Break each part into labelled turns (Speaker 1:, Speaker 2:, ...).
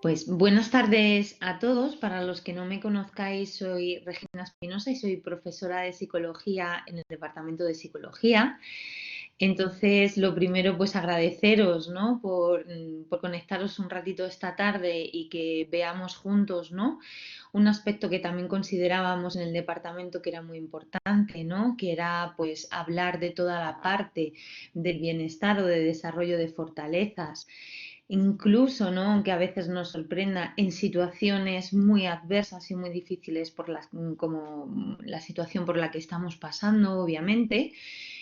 Speaker 1: Pues buenas tardes a todos. Para los que no me conozcáis, soy Regina Espinosa y soy profesora de psicología en el Departamento de Psicología. Entonces, lo primero, pues agradeceros, ¿no? por conectaros un ratito esta tarde y que veamos juntos, ¿no? Un aspecto que también considerábamos en el departamento que era muy importante, ¿no? Que era, pues, hablar de toda la parte del bienestar o de desarrollo de fortalezas. Incluso, ¿no? Aunque a veces nos sorprenda, en situaciones muy adversas y muy difíciles como la situación por la que estamos pasando, obviamente,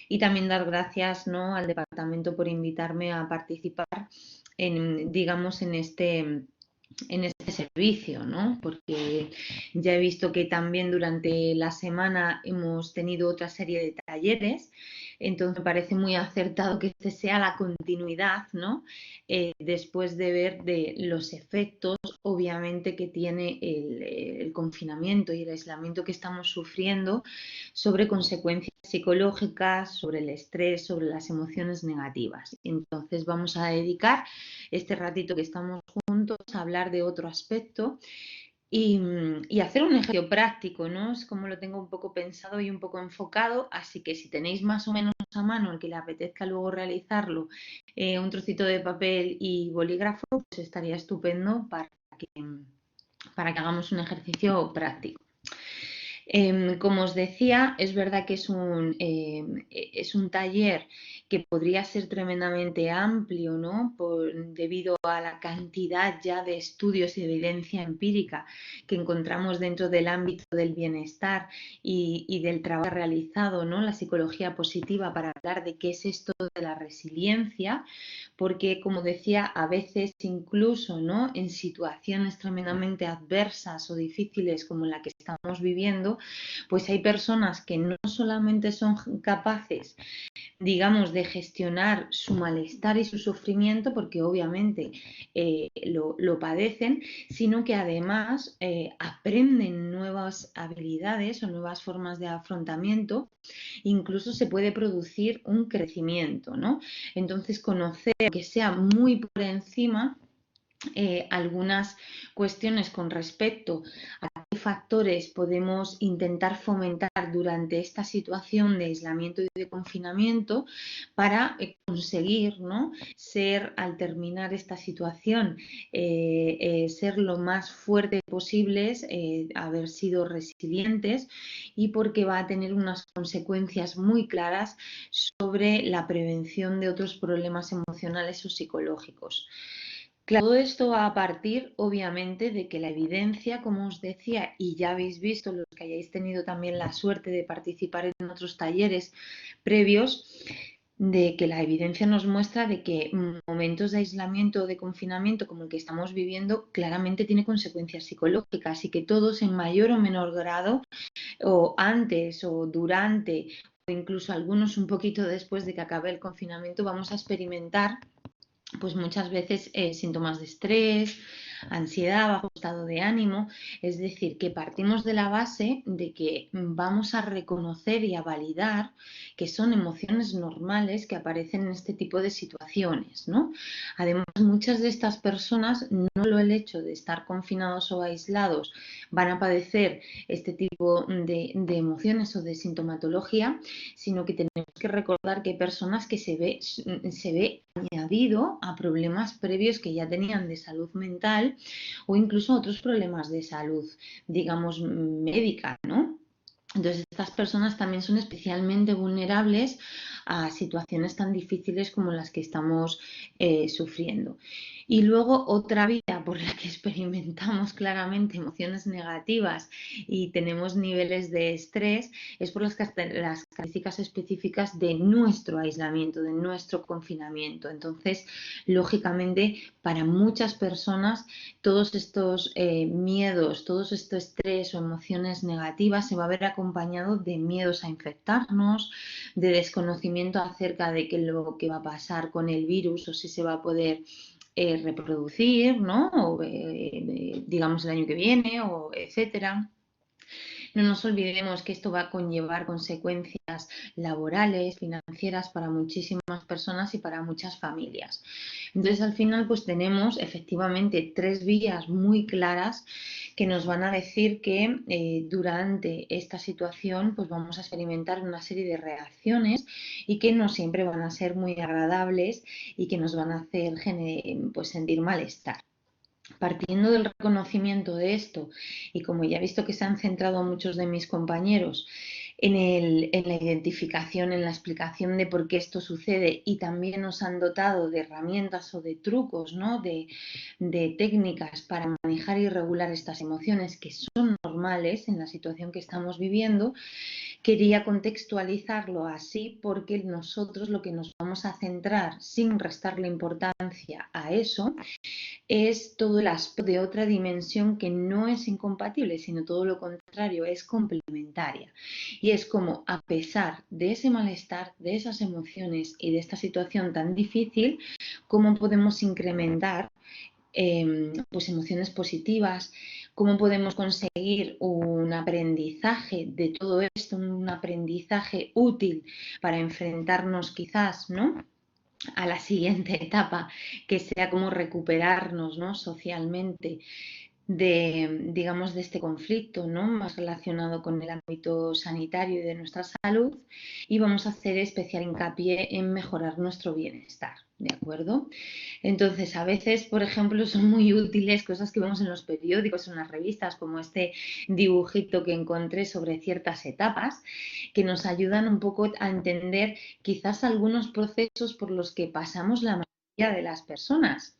Speaker 1: y también dar gracias, ¿no? al departamento por invitarme a participar digamos, en este servicio, ¿no? Porque ya he visto que también durante la semana hemos tenido otra serie de talleres, entonces me parece muy acertado que este sea la continuidad, ¿no? Después de ver de los efectos, obviamente, que tiene el confinamiento y el aislamiento que estamos sufriendo sobre consecuencias psicológicas, sobre el estrés, sobre las emociones negativas. Entonces vamos a dedicar este ratito que estamos juntos a hablar de otro aspecto y hacer un ejercicio práctico, ¿no? Es como lo tengo un poco pensado y un poco enfocado, así que si tenéis más o menos a mano el que le apetezca luego realizarlo, un trocito de papel y bolígrafo, pues estaría estupendo para que hagamos un ejercicio práctico. Como os decía, es verdad que es un taller que podría ser tremendamente amplio, ¿no? Debido a la cantidad ya de estudios y evidencia empírica que encontramos dentro del ámbito del bienestar y del trabajo realizado, ¿no? La psicología positiva, para hablar de qué es esto de la resiliencia, porque, como decía, a veces incluso, ¿no? En situaciones tremendamente adversas o difíciles como la que estamos viviendo, pues hay personas que no solamente son capaces, digamos, de gestionar su malestar y su sufrimiento, porque obviamente lo padecen, sino que además aprenden nuevas habilidades o nuevas formas de afrontamiento. Incluso se puede producir un crecimiento, ¿no? Entonces, conocer, que sea muy por encima, algunas cuestiones con respecto a qué factores podemos intentar fomentar durante esta situación de aislamiento y de confinamiento para conseguir, ¿no? Ser, al terminar esta situación, ser lo más fuerte posibles, haber sido resilientes, y porque va a tener unas consecuencias muy claras sobre la prevención de otros problemas emocionales o psicológicos. Claro, todo esto va a partir, obviamente, de que la evidencia, como os decía, y ya habéis visto los que hayáis tenido también la suerte de participar en otros talleres previos, de que la evidencia nos muestra de que momentos de aislamiento o de confinamiento como el que estamos viviendo claramente tiene consecuencias psicológicas, y que todos, en mayor o menor grado, o antes o durante, o incluso algunos un poquito después de que acabe el confinamiento, vamos a experimentar pues muchas veces síntomas de estrés, ansiedad, bajo estado de ánimo. Es decir, que partimos de la base de que vamos a reconocer y a validar que son emociones normales que aparecen en este tipo de situaciones, ¿no? Además, muchas de estas personas, no solo el hecho de estar confinados o aislados, van a padecer este tipo de emociones o de sintomatología, sino que tenemos que recordar que hay personas que se ve añadido a problemas previos que ya tenían de salud mental, o incluso a otros problemas de salud, digamos, médica, ¿no? Entonces, estas personas también son especialmente vulnerables a situaciones tan difíciles como las que estamos sufriendo. Y luego, otra vía por la que experimentamos claramente emociones negativas y tenemos niveles de estrés es por las características específicas de nuestro aislamiento, de nuestro confinamiento. Entonces, lógicamente, para muchas personas, todos estos miedos, todos estos estrés o emociones negativas se va a ver acompañado de miedos a infectarnos, de desconocimiento acerca de lo que va a pasar con el virus o si se va a poder reproducir, ¿no? O, digamos, el año que viene, o etcétera. No nos olvidemos que esto va a conllevar consecuencias laborales, financieras para muchísimas personas y para muchas familias. Entonces, al final, pues tenemos efectivamente tres vías muy claras que nos van a decir que durante esta situación pues vamos a experimentar una serie de reacciones y que no siempre van a ser muy agradables y que nos van a hacer pues sentir malestar. Partiendo del reconocimiento de esto, y como ya he visto que se han centrado muchos de mis compañeros en la identificación, en la explicación de por qué esto sucede, y también nos han dotado de herramientas o de trucos, ¿no? de técnicas para manejar y regular estas emociones que son normales en la situación que estamos viviendo, quería contextualizarlo así porque nosotros lo que nos vamos a centrar, sin restarle importancia a eso, es todo el aspecto de otra dimensión que no es incompatible, sino todo lo contrario, es complementaria. Y es como, a pesar de ese malestar, de esas emociones y de esta situación tan difícil, cómo podemos incrementar pues emociones positivas, cómo podemos conseguir un aprendizaje de todo esto, un aprendizaje útil para enfrentarnos quizás, ¿no?, a la siguiente etapa, que sea como recuperarnos, ¿no?, socialmente digamos, de este conflicto, ¿no?, más relacionado con el ámbito sanitario y de nuestra salud, y vamos a hacer especial hincapié en mejorar nuestro bienestar, ¿de acuerdo? Entonces, a veces, por ejemplo, son muy útiles cosas que vemos en los periódicos, en las revistas, como este dibujito que encontré sobre ciertas etapas, que nos ayudan un poco a entender quizás algunos procesos por los que pasamos la mayoría de las personas.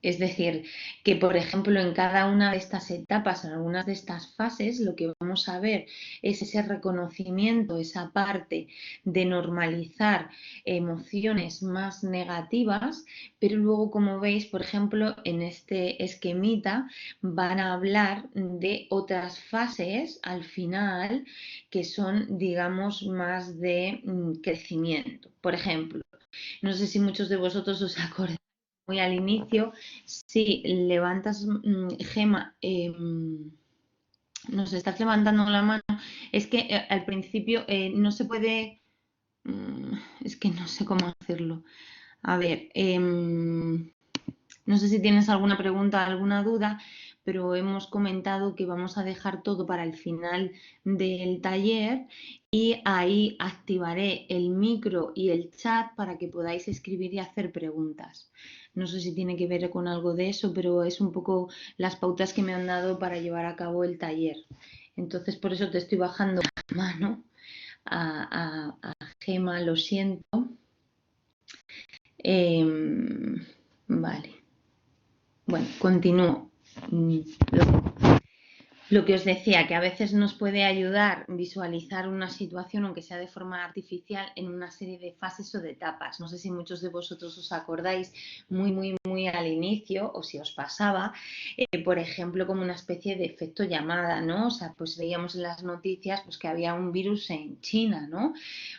Speaker 1: Es decir, que por ejemplo en cada una de estas etapas, en algunas de estas fases, lo que vamos a ver es ese reconocimiento, esa parte de normalizar emociones más negativas, pero luego, como veis, por ejemplo, en este esquemita van a hablar de otras fases al final que son, digamos, más de crecimiento. Por ejemplo, no sé si muchos de vosotros os acordáis muy al inicio, si levantas, Gema, nos estás levantando la mano, es que al principio no se puede, es que no sé cómo hacerlo. A ver, no sé si tienes alguna pregunta, alguna duda, pero hemos comentado que vamos a dejar todo para el final del taller y ahí activaré el micro y el chat para que podáis escribir y hacer preguntas. No sé si tiene que ver con algo de eso, pero es un poco las pautas que me han dado para llevar a cabo el taller. Entonces, por eso te estoy bajando la mano a Gema, lo siento. Vale. Bueno, continúo. Lo que os decía, que a veces nos puede ayudar visualizar una situación, aunque sea de forma artificial, en una serie de fases o de etapas. No sé si muchos de vosotros os acordáis muy al inicio, o si os pasaba, por ejemplo, como una especie de efecto llamada, ¿no? O sea, pues veíamos en las noticias pues, que había un virus en China, ¿no?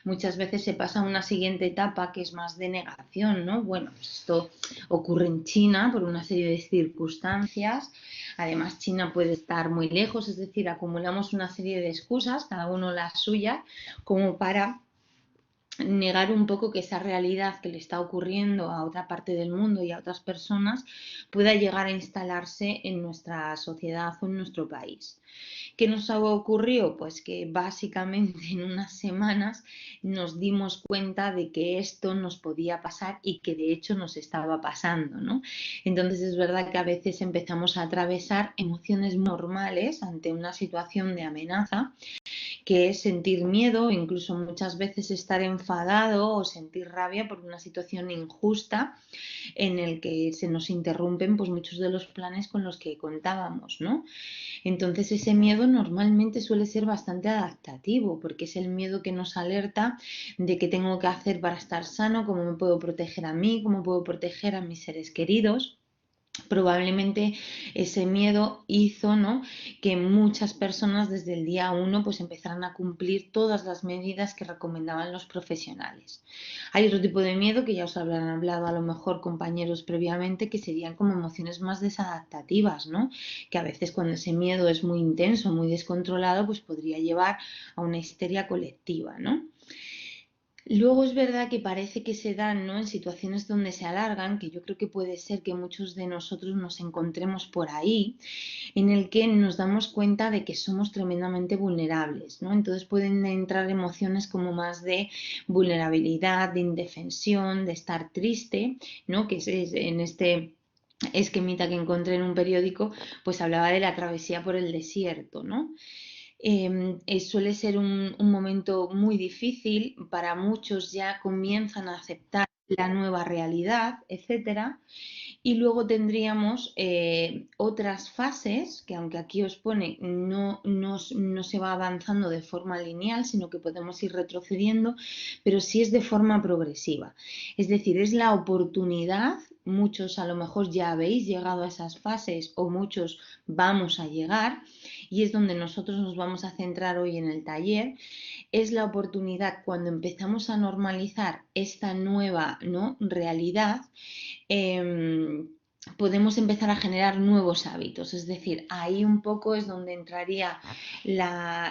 Speaker 1: Muchas veces se pasa a una siguiente etapa que es más de negación, ¿no? Bueno, pues esto ocurre en China por una serie de circunstancias. Además, China puede estar muy lejos, es decir, acumulamos una serie de excusas, cada uno la suya, como para negar un poco que esa realidad que le está ocurriendo a otra parte del mundo y a otras personas pueda llegar a instalarse en nuestra sociedad o en nuestro país. ¿Qué nos ocurrió? Pues que básicamente en unas semanas nos dimos cuenta de que esto nos podía pasar y que de hecho nos estaba pasando, ¿no? Entonces es verdad que a veces empezamos a atravesar emociones normales ante una situación de amenaza, que es sentir miedo, incluso muchas veces estar enfadado o sentir rabia por una situación injusta en el que se nos interrumpen pues muchos de los planes con los que contábamos, ¿no? Entonces ese miedo normalmente suele ser bastante adaptativo, porque es el miedo que nos alerta de qué tengo que hacer para estar sano, cómo me puedo proteger a mí, cómo puedo proteger a mis seres queridos. probablemente ese miedo hizo, ¿no?, que muchas personas desde el día uno pues empezaran a cumplir todas las medidas que recomendaban los profesionales. Hay otro tipo de miedo que ya os habrán hablado a lo mejor compañeros previamente, que serían como emociones más desadaptativas, ¿no?, que a veces cuando ese miedo es muy intenso, muy descontrolado, pues podría llevar a una histeria colectiva, ¿no? Luego es verdad que parece que se dan, ¿no?, en situaciones donde se alargan, que yo creo que puede ser que muchos de nosotros nos encontremos por ahí, en el que nos damos cuenta de que somos tremendamente vulnerables, ¿no? Entonces pueden entrar emociones como más de vulnerabilidad, de indefensión, de estar triste, ¿no?, que en este esquemita que encontré en un periódico, pues hablaba de la travesía por el desierto, ¿no? Suele ser un momento muy difícil, para muchos ya comienzan a aceptar la nueva realidad, etcétera. Y luego tendríamos otras fases, que aunque aquí os pone no se va avanzando de forma lineal, sino que podemos ir retrocediendo, pero sí es de forma progresiva. Es decir, es la oportunidad, muchos a lo mejor ya habéis llegado a esas fases o muchos vamos a llegar, y es donde nosotros nos vamos a centrar hoy en el taller. Es la oportunidad cuando empezamos a normalizar esta nueva, ¿no?, realidad. eh, Podemos empezar a generar nuevos hábitos. Es decir, ahí un poco es donde entraría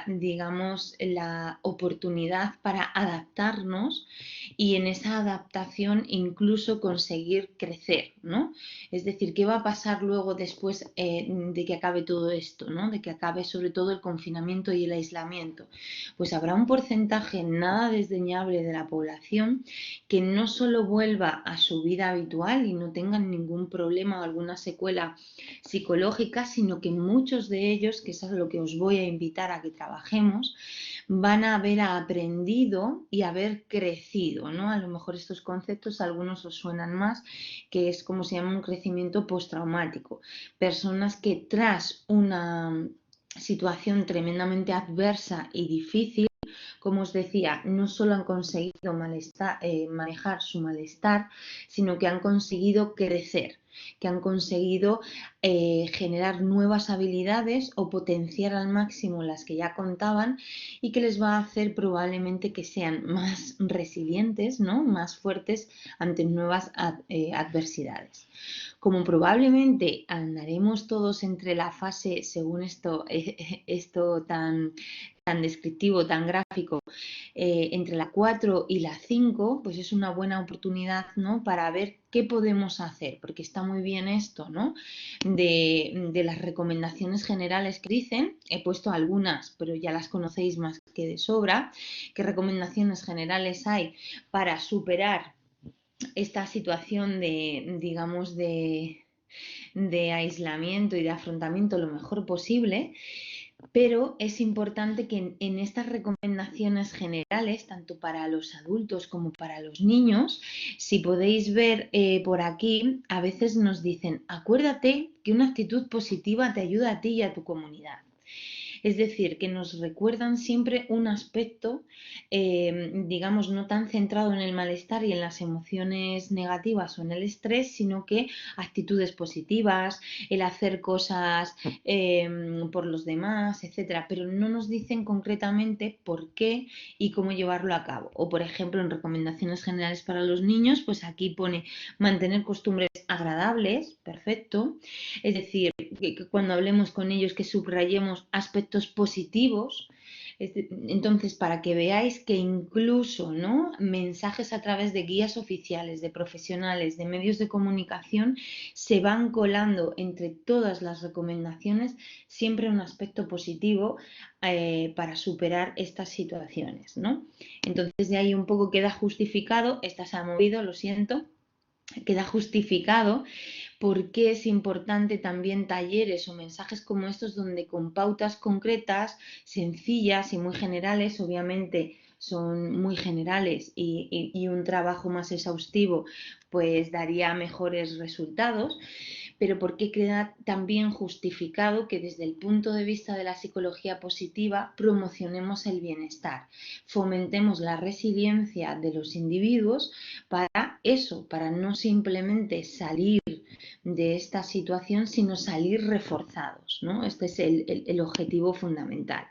Speaker 1: digamos, la oportunidad para adaptarnos y en esa adaptación incluso conseguir crecer, ¿no? Es decir, ¿qué va a pasar luego después de que acabe todo esto, ¿no?, de que acabe sobre todo el confinamiento y el aislamiento? Pues habrá un porcentaje nada desdeñable de la población que no solo vuelva a su vida habitual y no tengan ningún problema o alguna secuela psicológica, sino que muchos de ellos, que es a lo que os voy a invitar a que trabajemos, van a haber aprendido y haber crecido, ¿no? A lo mejor estos conceptos a algunos os suenan más, que es como se llama un crecimiento postraumático. Personas que tras una situación tremendamente adversa y difícil, como os decía, no solo han conseguido manejar su malestar, sino que han conseguido crecer, que han conseguido generar nuevas habilidades o potenciar al máximo las que ya contaban, y que les va a hacer probablemente que sean más resilientes, ¿no?, más fuertes ante nuevas adversidades. Como probablemente andaremos todos entre la fase, según esto tan descriptivo, tan gráfico, entre la 4 y la 5, pues es una buena oportunidad, ¿no?, para ver qué podemos hacer, porque está muy bien esto, ¿no?, de las recomendaciones generales que dicen. He puesto algunas, pero ya las conocéis más que de sobra. ¿Qué recomendaciones generales hay para superar esta situación de, digamos, de aislamiento y de afrontamiento lo mejor posible? Pero es importante que en estas recomendaciones generales, tanto para los adultos como para los niños, si podéis ver por aquí, a veces nos dicen: acuérdate que una actitud positiva te ayuda a ti y a tu comunidad. Es decir, que nos recuerdan siempre un aspecto, digamos, no tan centrado en el malestar y en las emociones negativas o en el estrés, sino que actitudes positivas, el hacer cosas por los demás, etcétera, pero no nos dicen concretamente por qué y cómo llevarlo a cabo. O, por ejemplo, en recomendaciones generales para los niños, pues aquí pone mantener costumbres agradables, perfecto. Es decir, que cuando hablemos con ellos que subrayemos aspectos positivos. Entonces, para que veáis que incluso, ¿no?, mensajes a través de guías oficiales, de profesionales, de medios de comunicación, se van colando entre todas las recomendaciones siempre un aspecto positivo para superar estas situaciones, ¿no? Entonces, de ahí un poco queda justificado, esta se ha movido, lo siento, queda justificado por qué es importante también talleres o mensajes como estos, donde con pautas concretas, sencillas y muy generales, obviamente son muy generales y un trabajo más exhaustivo pues daría mejores resultados, pero porque queda también justificado que desde el punto de vista de la psicología positiva promocionemos el bienestar, fomentemos la resiliencia de los individuos para eso, para no simplemente salir de esta situación, sino salir reforzados, ¿no? Este es el objetivo fundamental.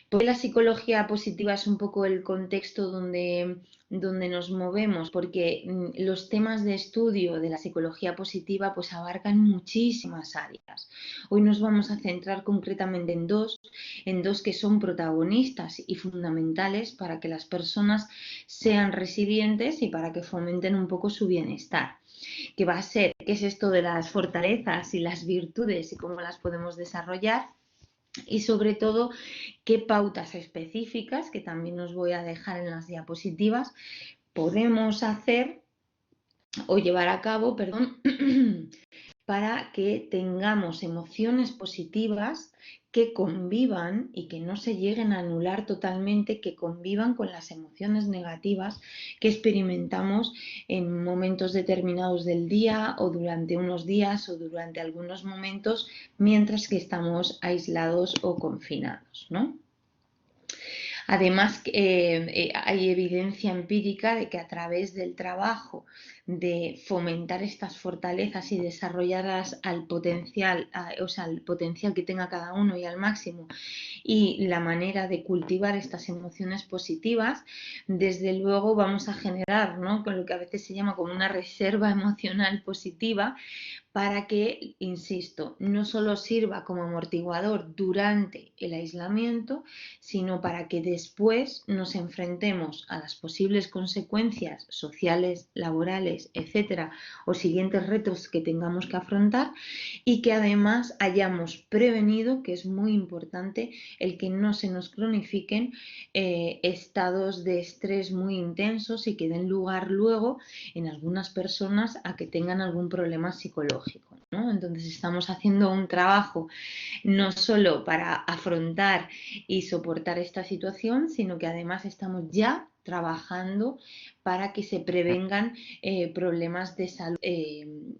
Speaker 1: Porque la psicología positiva es un poco el contexto donde nos movemos, porque los temas de estudio de la psicología positiva pues abarcan muchísimas áreas. Hoy nos vamos a centrar concretamente en dos que son protagonistas y fundamentales para que las personas sean resilientes y para que fomenten un poco su bienestar, que va a ser qué es esto de las fortalezas y las virtudes y cómo las podemos desarrollar, y sobre todo qué pautas específicas, que también os voy a dejar en las diapositivas, podemos hacer o llevar a cabo, perdón, para que tengamos emociones positivas que convivan y que no se lleguen a anular totalmente, que convivan con las emociones negativas que experimentamos en momentos determinados del día o durante unos días o durante algunos momentos mientras que estamos aislados o confinados, ¿no? Además, hay evidencia empírica de que a través del trabajo de fomentar estas fortalezas y desarrollarlas al potencial, o sea, al potencial que tenga cada uno y al máximo, y la manera de cultivar estas emociones positivas, desde luego vamos a generar, ¿no?, con lo que a veces se llama como una reserva emocional positiva, para que, insisto, no solo sirva como amortiguador durante el aislamiento, sino para que después nos enfrentemos a las posibles consecuencias sociales, laborales, etcétera, o siguientes retos que tengamos que afrontar, y que además hayamos prevenido, que es muy importante, el que no se nos cronifiquen estados de estrés muy intensos y que den lugar luego en algunas personas a que tengan algún problema psicológico, ¿no? Entonces estamos haciendo un trabajo no solo para afrontar y soportar esta situación, sino que además estamos ya trabajando para que se prevengan problemas de salud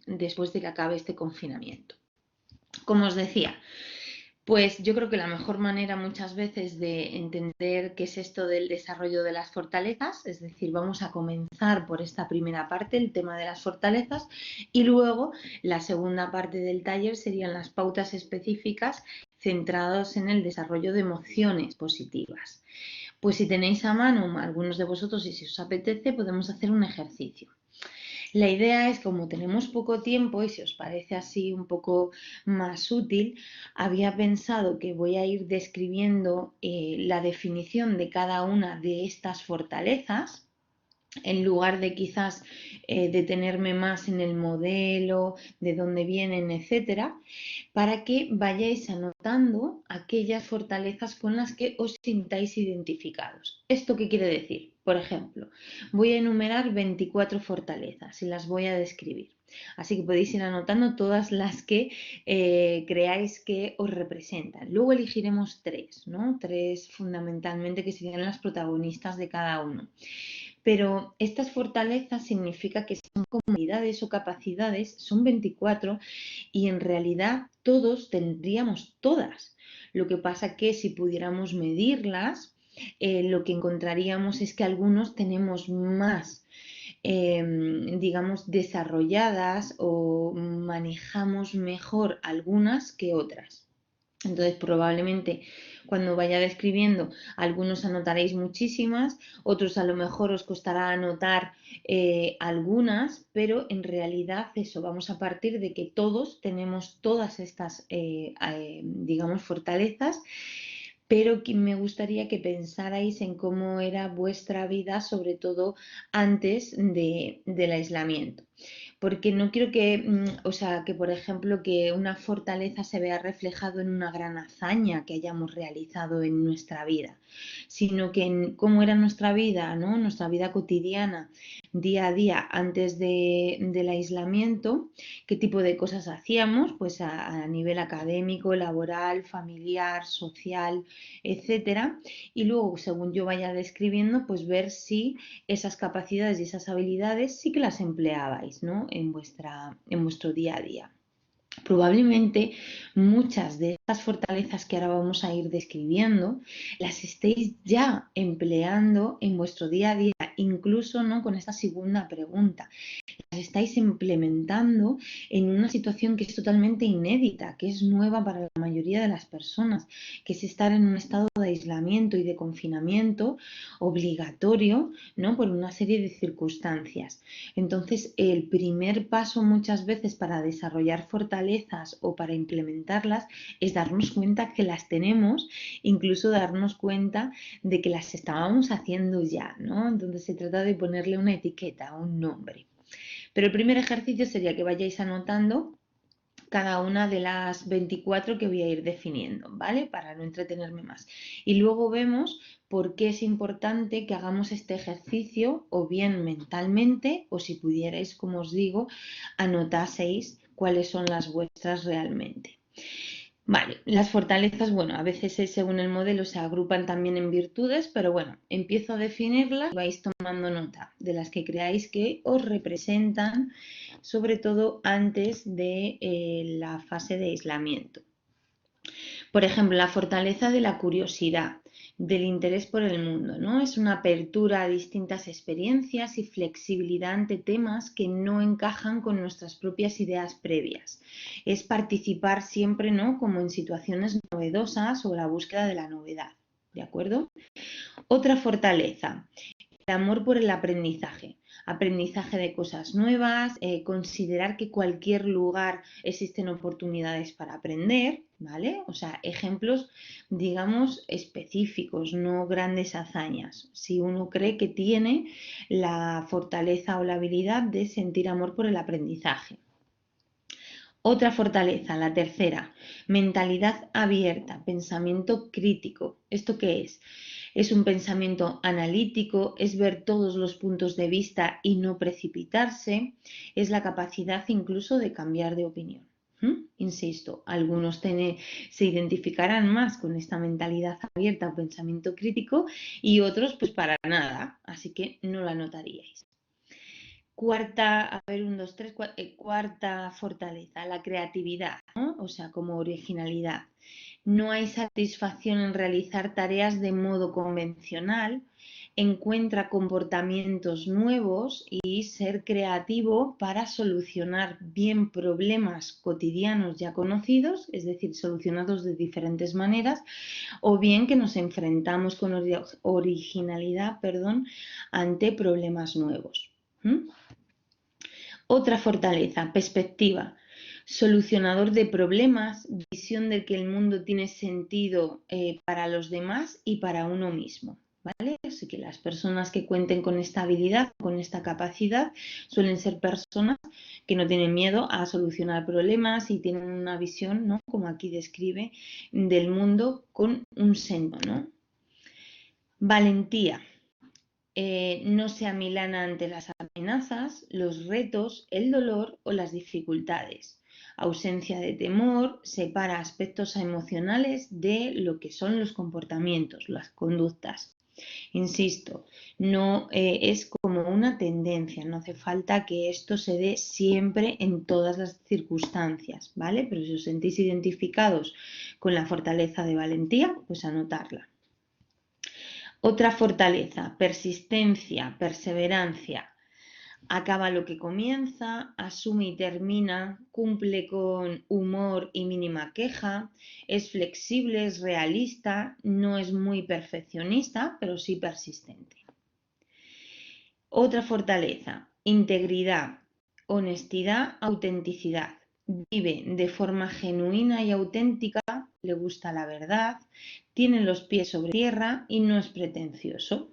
Speaker 1: después de que acabe este confinamiento. Como os decía, pues yo creo que la mejor manera muchas veces de entender qué es esto del desarrollo de las fortalezas, es decir, vamos a comenzar por esta primera parte, el tema de las fortalezas, y luego la segunda parte del taller serían las pautas específicas centradas en el desarrollo de emociones positivas. Pues si tenéis a mano algunos de vosotros y si os apetece, podemos hacer un ejercicio. La idea es, como tenemos poco tiempo y si os parece así un poco más útil, había pensado que voy a ir describiendo la definición de cada una de estas fortalezas, en lugar de quizás detenerme más en el modelo, de dónde vienen, etcétera, para que vayáis anotando aquellas fortalezas con las que os sintáis identificados. ¿Esto qué quiere decir? Por ejemplo, voy a enumerar 24 fortalezas y las voy a describir. Así que podéis ir anotando todas las que creáis que os representan. Luego elegiremos tres, ¿no? Tres fundamentalmente que serían las protagonistas de cada uno. Pero estas fortalezas significa que son comunidades o capacidades, son 24 y en realidad todos tendríamos todas. Lo que pasa que si pudiéramos medirlas, lo que encontraríamos es que algunos tenemos más, digamos, desarrolladas o manejamos mejor algunas que otras. Entonces, probablemente cuando vaya describiendo, algunos anotaréis muchísimas, otros a lo mejor os costará anotar algunas, pero en realidad eso, vamos a partir de que todos tenemos todas estas, digamos, fortalezas, pero que me gustaría que pensarais en cómo era vuestra vida, sobre todo antes del aislamiento. Porque no quiero que, o sea, que por ejemplo, que una fortaleza se vea reflejado en una gran hazaña que hayamos realizado en nuestra vida, sino que en cómo era nuestra vida, ¿no? Nuestra vida cotidiana, día a día, antes del aislamiento, qué tipo de cosas hacíamos, pues a nivel académico, laboral, familiar, social, etcétera. Y luego, según yo vaya describiendo, pues ver si esas capacidades y esas habilidades sí que las empleabais, ¿no?, en vuestro día a día. Probablemente muchas de estas fortalezas que ahora vamos a ir describiendo las estéis ya empleando en vuestro día a día incluso, ¿no?, con esta segunda pregunta. Las estáis implementando en una situación que es totalmente inédita, que es nueva para la mayoría de las personas, que es estar en un estado de aislamiento y de confinamiento obligatorio, ¿no?, por una serie de circunstancias. Entonces, el primer paso muchas veces para desarrollar fortalezas o para implementarlas es darnos cuenta que las tenemos, incluso darnos cuenta de que las estábamos haciendo ya, ¿no? Entonces se trata de ponerle una etiqueta, un nombre. Pero el primer ejercicio sería que vayáis anotando cada una de las 24 que voy a ir definiendo, ¿vale? Para no entretenerme más. Y luego vemos por qué es importante que hagamos este ejercicio, o bien mentalmente, o si pudierais, como os digo, anotaseis cuáles son las vuestras realmente. Vale, las fortalezas, bueno, a veces según el modelo se agrupan también en virtudes, pero bueno, empiezo a definirlas y vais tomando nota de las que creáis que os representan, sobre todo antes de la fase de aislamiento. Por ejemplo, la fortaleza de la curiosidad, del interés por el mundo, ¿no? Es una apertura a distintas experiencias y flexibilidad ante temas que no encajan con nuestras propias ideas previas. Es participar siempre, ¿no?, como en situaciones novedosas o la búsqueda de la novedad, ¿de acuerdo? Otra fortaleza, el amor por el aprendizaje. Aprendizaje de cosas nuevas, considerar que cualquier lugar existen oportunidades para aprender, ¿vale? O sea, ejemplos, digamos, específicos, no grandes hazañas. Si uno cree que tiene la fortaleza o la habilidad de sentir amor por el aprendizaje. Otra fortaleza, la tercera, mentalidad abierta, pensamiento crítico. ¿Esto qué es? Es un pensamiento analítico, es ver todos los puntos de vista y no precipitarse, es la capacidad incluso de cambiar de opinión. Insisto, algunos se identificarán más con esta mentalidad abierta o pensamiento crítico y otros pues para nada, así que no la notaríais. Cuarta fortaleza, la creatividad, ¿no? O sea, como originalidad. No hay satisfacción en realizar tareas de modo convencional, encuentra comportamientos nuevos y ser creativo para solucionar bien problemas cotidianos ya conocidos, es decir, solucionados de diferentes maneras, o bien que nos enfrentamos con originalidad, ante problemas nuevos. Otra fortaleza, perspectiva, solucionador de problemas, visión de que el mundo tiene sentido para los demás y para uno mismo, ¿vale? Así que las personas que cuenten con esta habilidad, con esta capacidad, suelen ser personas que no tienen miedo a solucionar problemas y tienen una visión, ¿no?, como aquí describe, del mundo con un sentido, ¿no? Valentía. No se amilana ante las amenazas, los retos, el dolor o las dificultades. Ausencia de temor separa aspectos emocionales de lo que son los comportamientos, las conductas. Insisto, no es como una tendencia, no hace falta que esto se dé siempre en todas las circunstancias, ¿vale? Pero si os sentís identificados con la fortaleza de valentía, pues anotarla. Otra fortaleza, persistencia, perseverancia. Acaba lo que comienza, asume y termina, cumple con humor y mínima queja, es flexible, es realista, no es muy perfeccionista, pero sí persistente. Otra fortaleza, integridad, honestidad, autenticidad. Vive de forma genuina y auténtica, le gusta la verdad, tiene los pies sobre tierra y no es pretencioso.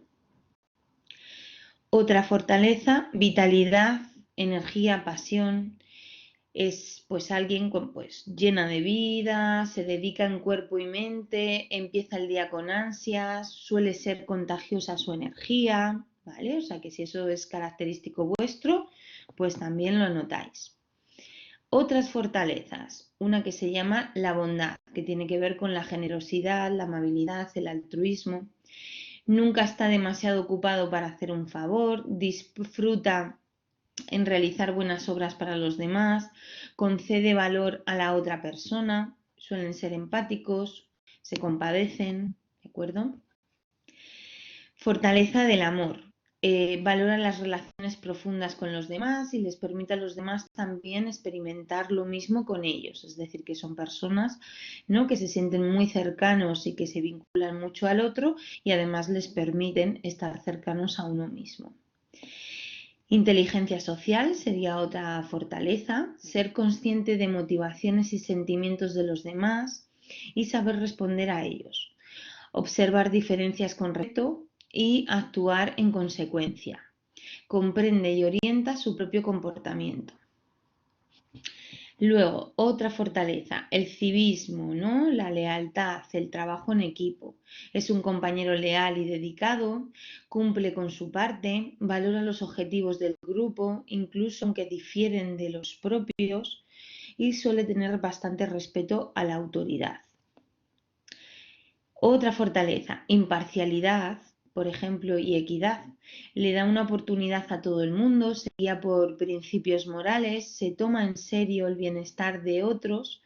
Speaker 1: Otra fortaleza, vitalidad, energía, pasión. Es pues alguien llena de vida, se dedica en cuerpo y mente, empieza el día con ansias, suele ser contagiosa su energía, ¿vale? O sea que si eso es característico vuestro, pues también lo notáis. Otras fortalezas, una que se llama la bondad, que tiene que ver con la generosidad, la amabilidad, el altruismo. Nunca está demasiado ocupado para hacer un favor, disfruta en realizar buenas obras para los demás, concede valor a la otra persona, suelen ser empáticos, se compadecen, ¿de acuerdo? Fortaleza del amor. valora las relaciones profundas con los demás y les permite a los demás también experimentar lo mismo con ellos. Es decir, que son personas, ¿no?, que se sienten muy cercanos y que se vinculan mucho al otro y además les permiten estar cercanos a uno mismo. Inteligencia social sería otra fortaleza, ser consciente de motivaciones y sentimientos de los demás y saber responder a ellos. Observar diferencias con respeto y actuar en consecuencia. Comprende y orienta su propio comportamiento. Luego, otra fortaleza, el civismo, ¿no?, la lealtad, el trabajo en equipo. Es un compañero leal y dedicado, cumple con su parte, valora los objetivos del grupo, incluso aunque difieren de los propios, y suele tener bastante respeto a la autoridad. Otra fortaleza, imparcialidad, por ejemplo, y equidad. Le da una oportunidad a todo el mundo, se guía por principios morales, se toma en serio el bienestar de otros,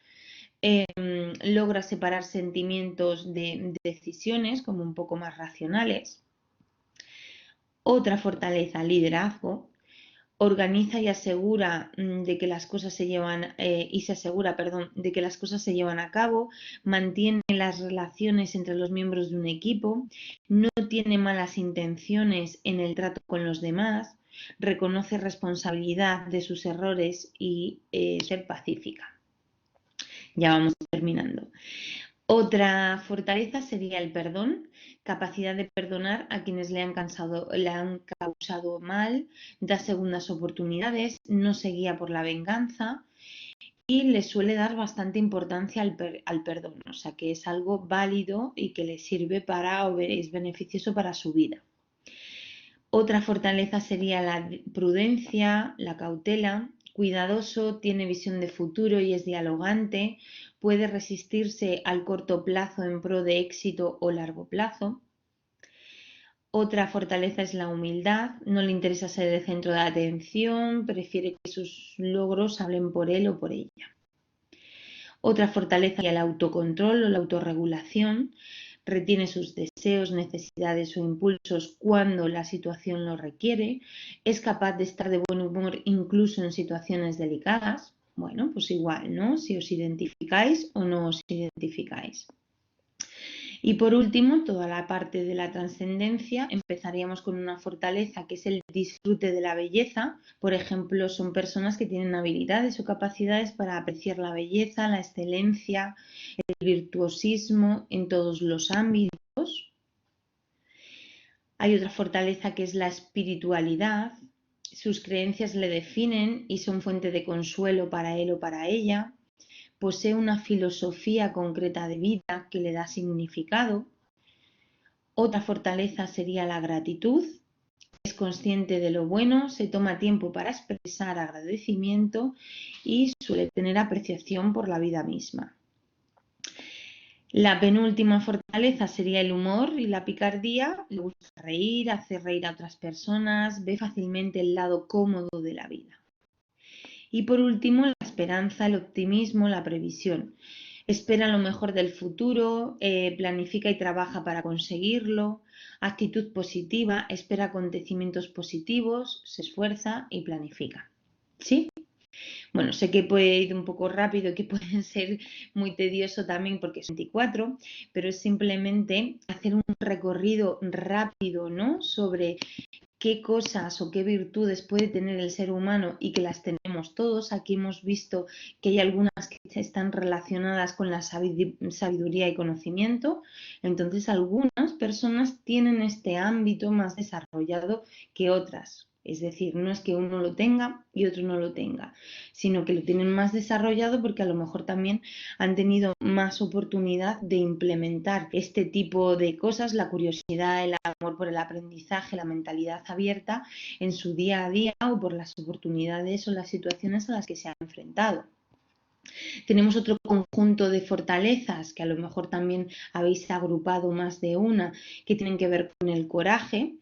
Speaker 1: logra separar sentimientos de decisiones como un poco más racionales. Otra fortaleza, liderazgo. Organiza y asegura de que las cosas se llevan de que las cosas se llevan a cabo, mantiene las relaciones entre los miembros de un equipo, no tiene malas intenciones en el trato con los demás, reconoce responsabilidad de sus errores y ser pacífica. Ya vamos terminando. Otra fortaleza sería el perdón, capacidad de perdonar a quienes le han causado mal, da segundas oportunidades, no se guía por la venganza y le suele dar bastante importancia al perdón, o sea que es algo válido y que le sirve o es beneficioso para su vida. Otra fortaleza sería la prudencia, la cautela, cuidadoso, tiene visión de futuro y es dialogante, puede resistirse al corto plazo en pro de éxito o largo plazo. Otra fortaleza es la humildad, no le interesa ser el centro de atención, prefiere que sus logros hablen por él o por ella. Otra fortaleza es el autocontrol o la autorregulación, retiene sus deseos, necesidades o impulsos cuando la situación lo requiere, es capaz de estar de buen humor incluso en situaciones delicadas. Bueno, pues igual, ¿no?, si os identificáis o no os identificáis. Y por último, toda la parte de la trascendencia, empezaríamos con una fortaleza que es el disfrute de la belleza. Por ejemplo, son personas que tienen habilidades o capacidades para apreciar la belleza, la excelencia, el virtuosismo en todos los ámbitos. Hay otra fortaleza que es la espiritualidad. Sus creencias le definen y son fuente de consuelo para él o para ella. Posee una filosofía concreta de vida que le da significado. Otra fortaleza sería la gratitud. Es consciente de lo bueno, se toma tiempo para expresar agradecimiento y suele tener apreciación por la vida misma. La penúltima fortaleza sería el humor y la picardía. Le gusta reír, hacer reír a otras personas, ve fácilmente el lado cómodo de la vida. Y por último, la esperanza, el optimismo, la previsión. Espera lo mejor del futuro, planifica y trabaja para conseguirlo. Actitud positiva, espera acontecimientos positivos, se esfuerza y planifica. ¿Sí? Bueno, sé que puede ir un poco rápido y que puede ser muy tedioso también porque es 24, pero es simplemente hacer un recorrido rápido, ¿no?, sobre qué cosas o qué virtudes puede tener el ser humano y que las tenemos todos. Aquí hemos visto que hay algunas que están relacionadas con la sabiduría y conocimiento. Entonces, algunas personas tienen este ámbito más desarrollado que otras. Es decir, no es que uno lo tenga y otro no lo tenga, sino que lo tienen más desarrollado porque a lo mejor también han tenido más oportunidad de implementar este tipo de cosas, la curiosidad, el amor por el aprendizaje, la mentalidad abierta en su día a día o por las oportunidades o las situaciones a las que se han enfrentado. Tenemos otro conjunto de fortalezas que a lo mejor también habéis agrupado más de una, que tienen que ver con el coraje.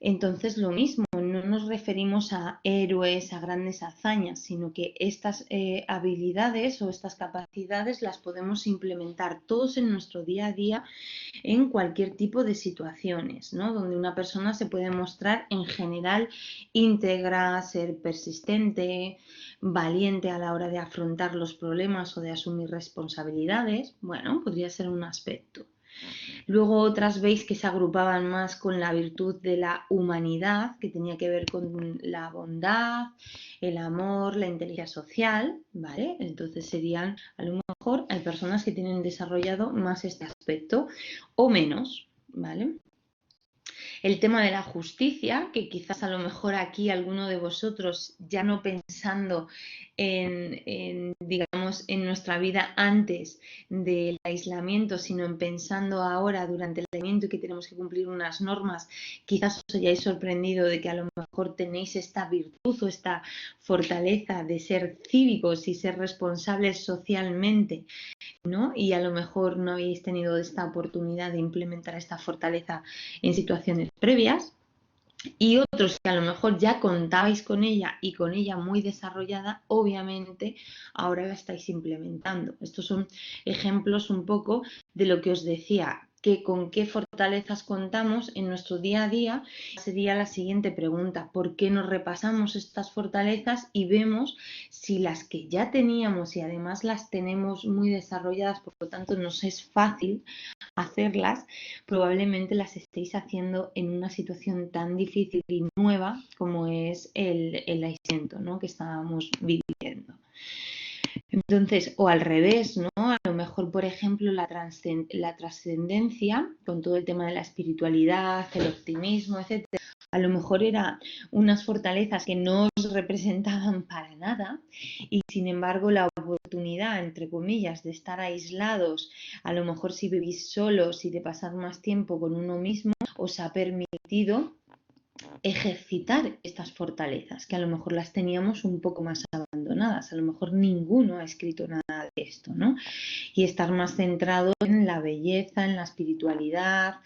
Speaker 1: Entonces, lo mismo, no nos referimos a héroes, a grandes hazañas, sino que estas habilidades o estas capacidades las podemos implementar todos en nuestro día a día en cualquier tipo de situaciones, ¿no? Donde una persona se puede mostrar en general íntegra, ser persistente, valiente a la hora de afrontar los problemas o de asumir responsabilidades. Bueno, podría ser un aspecto. Luego otras veis que se agrupaban más con la virtud de la humanidad, que tenía que ver con la bondad, el amor, la inteligencia social, ¿vale? Entonces serían, a lo mejor hay personas que tienen desarrollado más este aspecto o menos, ¿vale? El tema de la justicia, que quizás a lo mejor aquí alguno de vosotros, ya no pensando digamos, en nuestra vida antes del aislamiento, sino en pensando ahora durante el aislamiento y que tenemos que cumplir unas normas, quizás os hayáis sorprendido de que a lo mejor tenéis esta virtud o esta fortaleza de ser cívicos y ser responsables socialmente, ¿no? Y a lo mejor no habéis tenido esta oportunidad de implementar esta fortaleza en situaciones previas, y otros que a lo mejor ya contabais con ella y con ella muy desarrollada, obviamente ahora la estáis implementando. Estos son ejemplos un poco de lo que os decía, que con qué fortalezas contamos en nuestro día a día. Sería la siguiente pregunta: ¿por qué no repasamos estas fortalezas y vemos si las que ya teníamos y además las tenemos muy desarrolladas, por lo tanto nos es fácil hacerlas, probablemente las estéis haciendo en una situación tan difícil y nueva como es el aislamiento, ¿no?, que estábamos viviendo? Entonces, o al revés, ¿no? A lo mejor, por ejemplo, la trascendencia, con todo el tema de la espiritualidad, el optimismo, etcétera, a lo mejor eran unas fortalezas que no os representaban para nada, y sin embargo la oportunidad, entre comillas, de estar aislados, a lo mejor si vivís solos y de pasar más tiempo con uno mismo, os ha permitido ejercitar estas fortalezas, que a lo mejor las teníamos un poco más abandonadas. A lo mejor ninguno ha escrito nada de esto, ¿no? Y estar más centrado en la belleza, en la espiritualidad,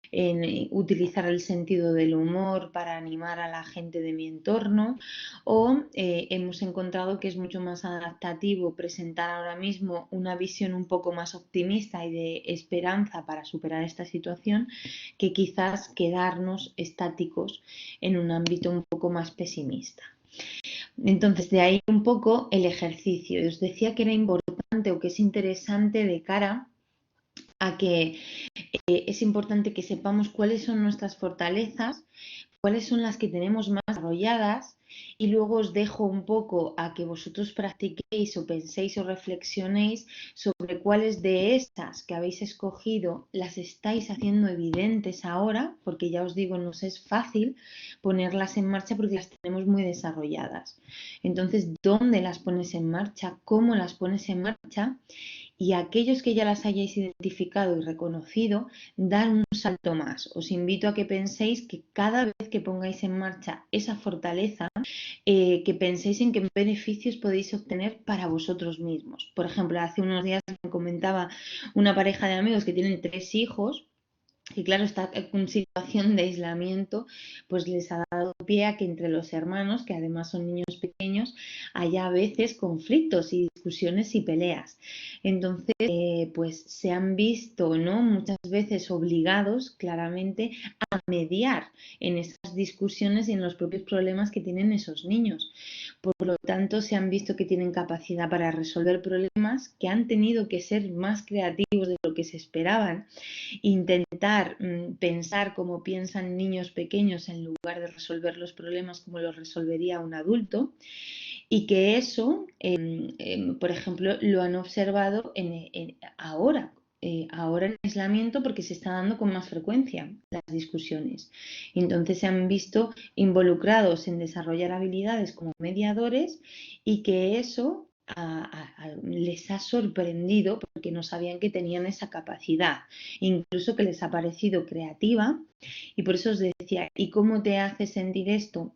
Speaker 1: en utilizar el sentido del humor para animar a la gente de mi entorno, o hemos encontrado que es mucho más adaptativo presentar ahora mismo una visión un poco más optimista y de esperanza para superar esta situación, que quizás quedarnos estáticos en un ámbito un poco más pesimista. Entonces, de ahí un poco el ejercicio. Os decía que era importante o que es interesante de cara a que es importante que sepamos cuáles son nuestras fortalezas, cuáles son las que tenemos más desarrolladas, y luego os dejo un poco a que vosotros practiquéis o penséis o reflexionéis sobre cuáles de estas que habéis escogido las estáis haciendo evidentes ahora, porque ya os digo, nos es fácil ponerlas en marcha porque las tenemos muy desarrolladas. Entonces, ¿dónde las pones en marcha? ¿Cómo las pones en marcha? Y aquellos que ya las hayáis identificado y reconocido, dar un salto más. Os invito a que penséis que cada vez que pongáis en marcha esa fortaleza, que penséis en qué beneficios podéis obtener para vosotros mismos. Por ejemplo, hace unos días me comentaba una pareja de amigos que tienen 3 hijos, y claro, esta situación de aislamiento pues les ha dado pie a que entre los hermanos, que además son niños pequeños, haya a veces conflictos y discusiones y peleas. Entonces, pues se han visto, ¿no?, muchas veces obligados claramente a mediar en esas discusiones y en los propios problemas que tienen esos niños. Por lo tanto, se han visto que tienen capacidad para resolver problemas, que han tenido que ser más creativos de lo que se esperaban, intentar pensar como piensan niños pequeños en lugar de resolver los problemas como los resolvería un adulto, y que eso, por ejemplo, lo han observado ahora en aislamiento, porque se está dando con más frecuencia las discusiones. Entonces se han visto involucrados en desarrollar habilidades como mediadores, y que eso les ha sorprendido porque no sabían que tenían esa capacidad, incluso que les ha parecido creativa. Y por eso os decía, ¿y cómo te hace sentir esto?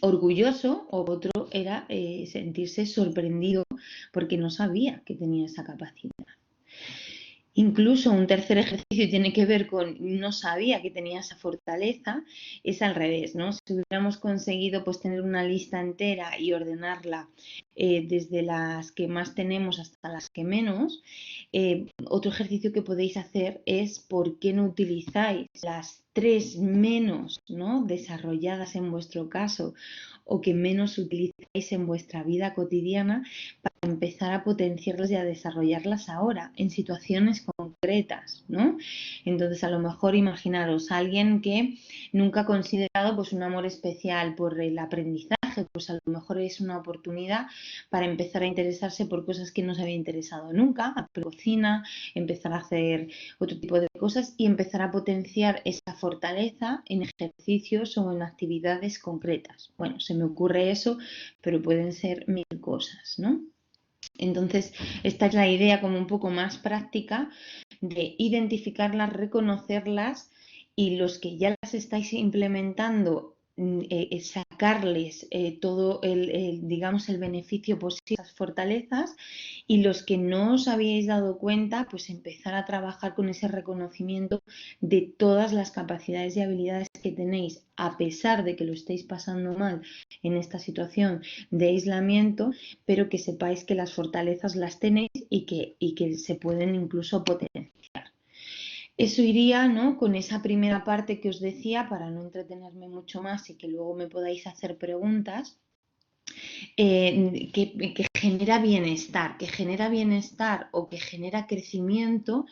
Speaker 1: Orgulloso, o otro era sentirse sorprendido porque no sabía que tenía esa capacidad. Incluso un tercer ejercicio tiene que ver con no sabía que tenía esa fortaleza, es al revés, ¿no? Si hubiéramos conseguido pues tener una lista entera y ordenarla desde las que más tenemos hasta las que menos, otro ejercicio que podéis hacer es por qué no utilizáis las tres menos, ¿no?, desarrolladas en vuestro caso o que menos utilizáis en vuestra vida cotidiana para empezar a potenciarlas y a desarrollarlas ahora en situaciones concretas, ¿no? Entonces, a lo mejor imaginaros a alguien que nunca ha considerado pues un amor especial por el aprendizaje, pues a lo mejor es una oportunidad para empezar a interesarse por cosas que no se había interesado nunca, aprender cocina, empezar a hacer otro tipo de cosas y empezar a potenciar esa fortaleza en ejercicios o en actividades concretas. Bueno, se me ocurre eso, pero pueden ser mil cosas, ¿no? Entonces, esta es la idea como un poco más práctica de identificarlas, reconocerlas y los que ya las estáis implementando, sacarles todo digamos, el beneficio posible, esas fortalezas, y los que no os habíais dado cuenta, pues empezar a trabajar con ese reconocimiento de todas las capacidades y habilidades que tenéis, a pesar de que lo estéis pasando mal en esta situación de aislamiento, pero que sepáis que las fortalezas las tenéis y que se pueden incluso potenciar. Eso iría, ¿no?, con esa primera parte que os decía, para no entretenerme mucho más y que luego me podáis hacer preguntas, que genera bienestar o que genera crecimiento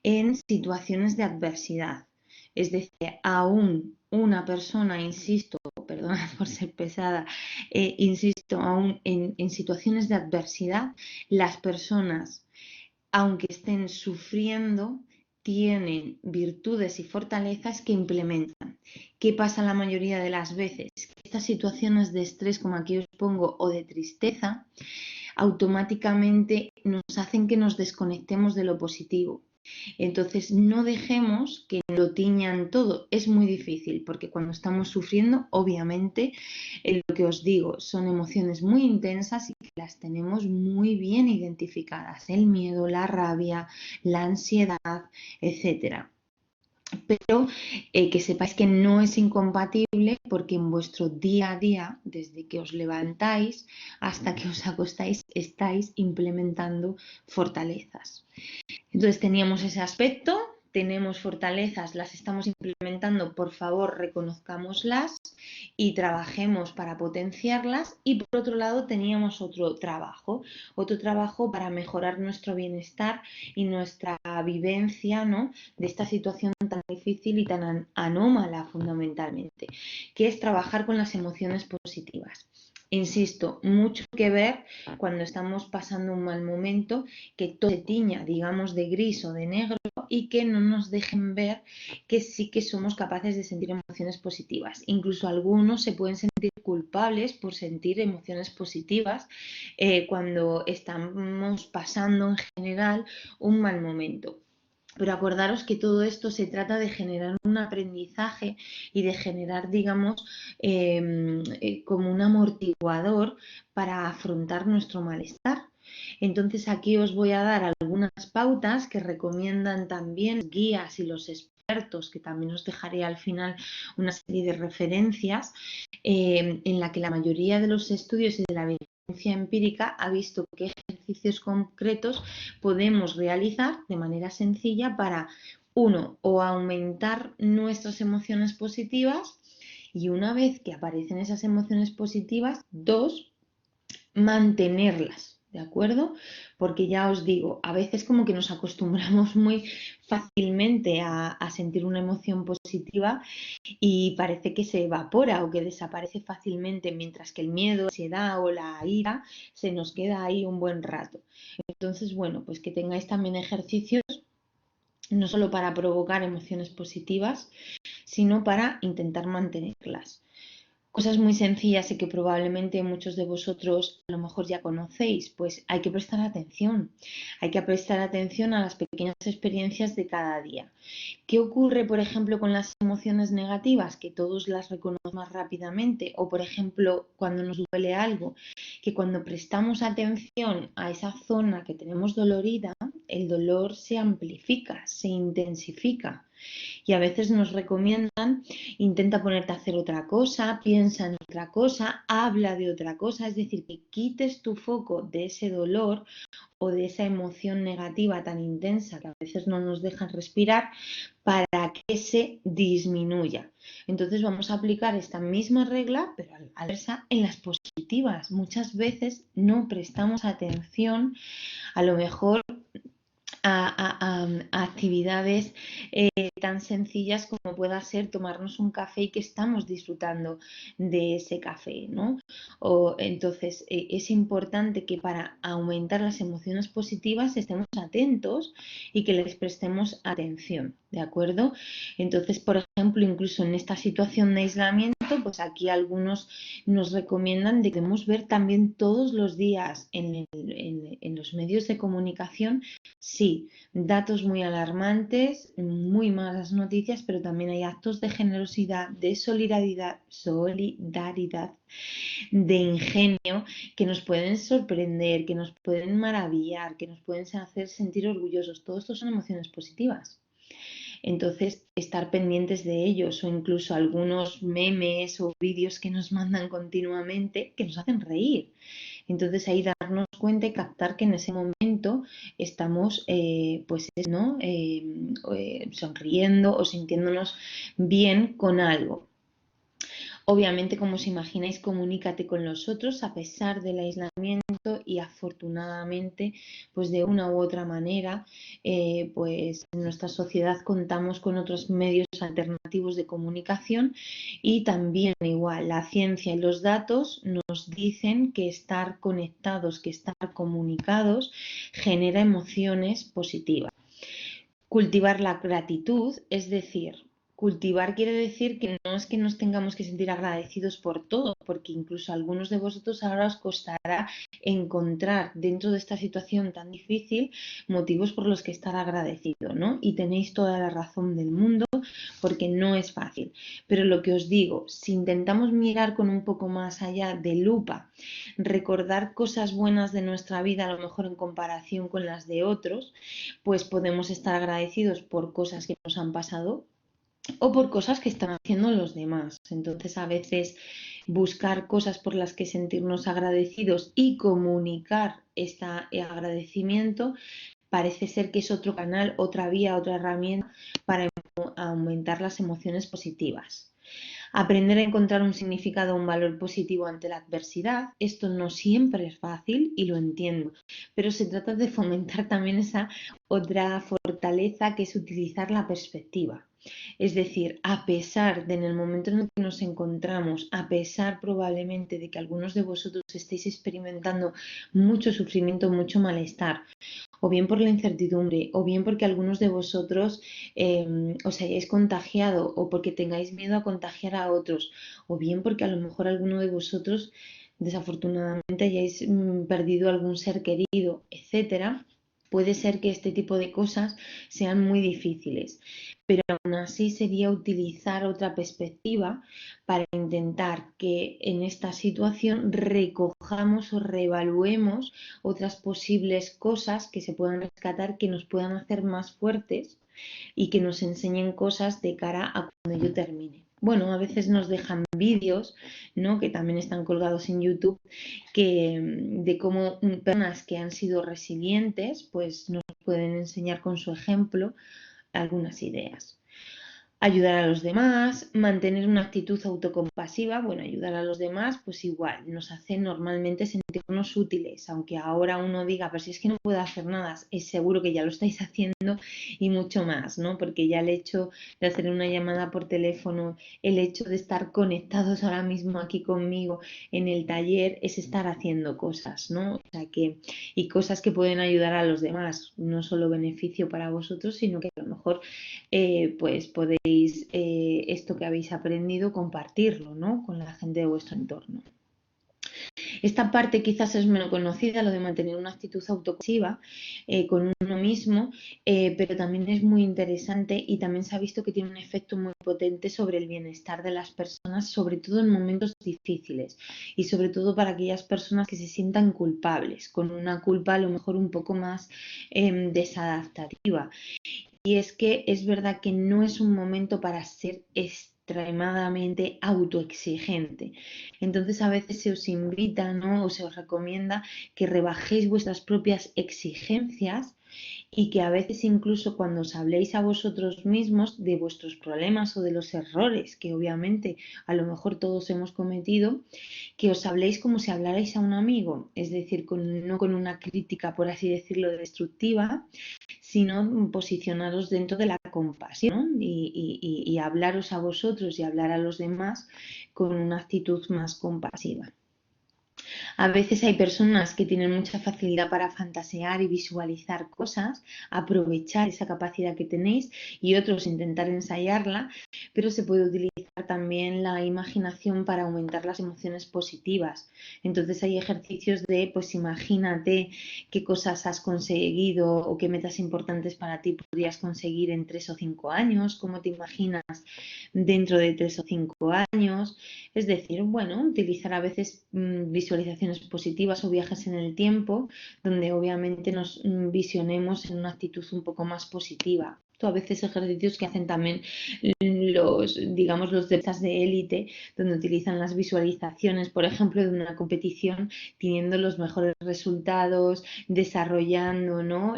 Speaker 1: en situaciones de adversidad. Es decir, aún una persona, insisto, perdonad por ser pesada, insisto, aún en situaciones de adversidad, las personas, aunque estén sufriendo, tienen virtudes y fortalezas que implementan. ¿Qué pasa la mayoría de las veces? Que estas situaciones de estrés, como aquí os pongo, o de tristeza, automáticamente nos hacen que nos desconectemos de lo positivo. Entonces, no dejemos que lo tiñan todo. Es muy difícil porque cuando estamos sufriendo, obviamente, lo que os digo, son emociones muy intensas y que las tenemos muy bien identificadas. El miedo, la rabia, la ansiedad, etcétera. Pero que sepáis que no es incompatible porque en vuestro día a día, desde que os levantáis hasta que os acostáis, estáis implementando fortalezas. Entonces teníamos ese aspecto, tenemos fortalezas, las estamos implementando, por favor reconozcámoslas y trabajemos para potenciarlas. Y por otro lado teníamos otro trabajo para mejorar nuestro bienestar y nuestra vivencia, ¿no?, de esta situación tan difícil y tan anómala fundamentalmente, que es trabajar con las emociones positivas. Insisto, mucho que ver cuando estamos pasando un mal momento, que todo se tiña, digamos, de gris o de negro y que no nos dejen ver que sí que somos capaces de sentir emociones positivas. Incluso algunos se pueden sentir culpables por sentir emociones positivas cuando estamos pasando en general un mal momento. Pero acordaros que todo esto se trata de generar un aprendizaje y de generar, digamos, como un amortiguador para afrontar nuestro malestar. Entonces aquí os voy a dar algunas pautas que recomiendan también guías y los expertos, que también os dejaré al final una serie de referencias, en la que la mayoría de los estudios y de la evidencia empírica ha visto qué ejercicios concretos podemos realizar de manera sencilla para, uno, o aumentar nuestras emociones positivas, y una vez que aparecen esas emociones positivas, dos, mantenerlas, ¿de acuerdo? Porque ya os digo, a veces como que nos acostumbramos muy fácilmente a sentir una emoción positiva y parece que se evapora o que desaparece fácilmente, mientras que el miedo, la ansiedad o la ira se nos queda ahí un buen rato. Entonces, bueno, pues que tengáis también ejercicios no solo para provocar emociones positivas, sino para intentar mantenerlas. Cosas muy sencillas y que probablemente muchos de vosotros a lo mejor ya conocéis, pues hay que prestar atención. Hay que prestar atención a las pequeñas experiencias de cada día. ¿Qué ocurre, por ejemplo, con las emociones negativas? Que todos las reconocemos más rápidamente. O, por ejemplo, cuando nos duele algo, que cuando prestamos atención a esa zona que tenemos dolorida, el dolor se amplifica, se intensifica. Y a veces nos recomiendan, intenta ponerte a hacer otra cosa, piensa en otra cosa, habla de otra cosa, es decir, que quites tu foco de ese dolor o de esa emoción negativa tan intensa que a veces no nos dejan respirar para que se disminuya. Entonces vamos a aplicar esta misma regla, pero a la inversa, en las positivas. Muchas veces no prestamos atención, a lo mejor a actividades tan sencillas como pueda ser tomarnos un café y que estamos disfrutando de ese café, ¿no? Entonces, es importante que para aumentar las emociones positivas estemos atentos y que les prestemos atención, ¿de acuerdo? Entonces, por ejemplo, incluso en esta situación de aislamiento, pues aquí algunos nos recomiendan de que debemos ver también todos los días en los medios de comunicación. Sí, datos muy alarmantes, muy malas noticias, pero también hay actos de generosidad, de solidaridad, de ingenio que nos pueden sorprender, que nos pueden maravillar, que nos pueden hacer sentir orgullosos. Todo esto son emociones positivas. Entonces, estar pendientes de ellos o incluso algunos memes o vídeos que nos mandan continuamente que nos hacen reír. Entonces, ahí darnos cuenta y captar que en ese momento estamos, pues, ¿no? Sonriendo o sintiéndonos bien con algo. Obviamente, como os imagináis, comunícate con los otros a pesar del aislamiento y afortunadamente, pues de una u otra manera, pues en nuestra sociedad contamos con otros medios alternativos de comunicación y también igual la ciencia y los datos nos dicen que estar conectados, que estar comunicados genera emociones positivas. Cultivar la gratitud, es decir, cultivar quiere decir que no es que nos tengamos que sentir agradecidos por todo, porque incluso a algunos de vosotros ahora os costará encontrar dentro de esta situación tan difícil motivos por los que estar agradecido, ¿no? Y tenéis toda la razón del mundo porque no es fácil. Pero lo que os digo, si intentamos mirar con un poco más allá de lupa, recordar cosas buenas de nuestra vida, a lo mejor en comparación con las de otros, pues podemos estar agradecidos por cosas que nos han pasado o por cosas que están haciendo los demás. Entonces, a veces buscar cosas por las que sentirnos agradecidos y comunicar este agradecimiento parece ser que es otro canal, otra vía, otra herramienta para aumentar las emociones positivas. Aprender a encontrar un significado, un valor positivo ante la adversidad, esto no siempre es fácil y lo entiendo, pero se trata de fomentar también esa otra fortaleza que es utilizar la perspectiva. Es decir, a pesar de en el momento en el que nos encontramos, a pesar probablemente de que algunos de vosotros estéis experimentando mucho sufrimiento, mucho malestar, o bien por la incertidumbre, o bien porque algunos de vosotros os hayáis contagiado, o porque tengáis miedo a contagiar a otros, o bien porque a lo mejor alguno de vosotros desafortunadamente hayáis perdido algún ser querido, etcétera. Puede ser que este tipo de cosas sean muy difíciles, pero aún así sería utilizar otra perspectiva para intentar que en esta situación recojamos o reevaluemos otras posibles cosas que se puedan rescatar, que nos puedan hacer más fuertes y que nos enseñen cosas de cara a cuando yo termine. Bueno, a veces nos dejan vídeos, ¿no? Que también están colgados en YouTube, de cómo personas que han sido resilientes, pues nos pueden enseñar con su ejemplo algunas ideas. Ayudar a los demás, mantener una actitud autocompasiva, bueno, ayudar a los demás, pues igual, nos hace normalmente sentirnos útiles, aunque ahora uno diga, pero si es que no puedo hacer nada, es seguro que ya lo estáis haciendo y mucho más, ¿no? Porque ya el hecho de hacer una llamada por teléfono, el hecho de estar conectados ahora mismo aquí conmigo en el taller, es estar haciendo cosas, ¿no? O sea que, y cosas que pueden ayudar a los demás, no solo beneficio para vosotros, sino que a lo mejor pues podéis esto que habéis aprendido compartirlo, ¿no? Con la gente de vuestro entorno. Esta parte quizás es menos conocida, lo de mantener una actitud autocompasiva con uno mismo, pero también es muy interesante y también se ha visto que tiene un efecto muy potente sobre el bienestar de las personas, sobre todo en momentos difíciles y sobre todo para aquellas personas que se sientan culpables, con una culpa a lo mejor un poco más desadaptativa. Y es que es verdad que no es un momento para ser extremadamente autoexigente. Entonces a veces se os invita, ¿no? O se os recomienda que rebajéis vuestras propias exigencias y que a veces incluso cuando os habléis a vosotros mismos de vuestros problemas o de los errores que obviamente a lo mejor todos hemos cometido, que os habléis como si hablarais a un amigo, es decir, no con una crítica, por así decirlo, destructiva, sino posicionaros dentro de la compasión, ¿no? Y hablaros a vosotros y hablar a los demás con una actitud más compasiva. A veces hay personas que tienen mucha facilidad para fantasear y visualizar cosas, aprovechar esa capacidad que tenéis, y otros intentar ensayarla, pero se puede utilizar también la imaginación para aumentar las emociones positivas. Entonces hay ejercicios de, pues imagínate qué cosas has conseguido o qué metas importantes para ti podrías conseguir en 3 o 5 años, cómo te imaginas dentro de 3 o 5 años. Es decir, bueno, utilizar a veces visualizaciones positivas o viajes en el tiempo, donde obviamente nos visionemos en una actitud un poco más positiva. A veces ejercicios que hacen también digamos, los deportistas de élite, donde utilizan las visualizaciones, por ejemplo, de una competición, teniendo los mejores resultados, desarrollando, ¿no?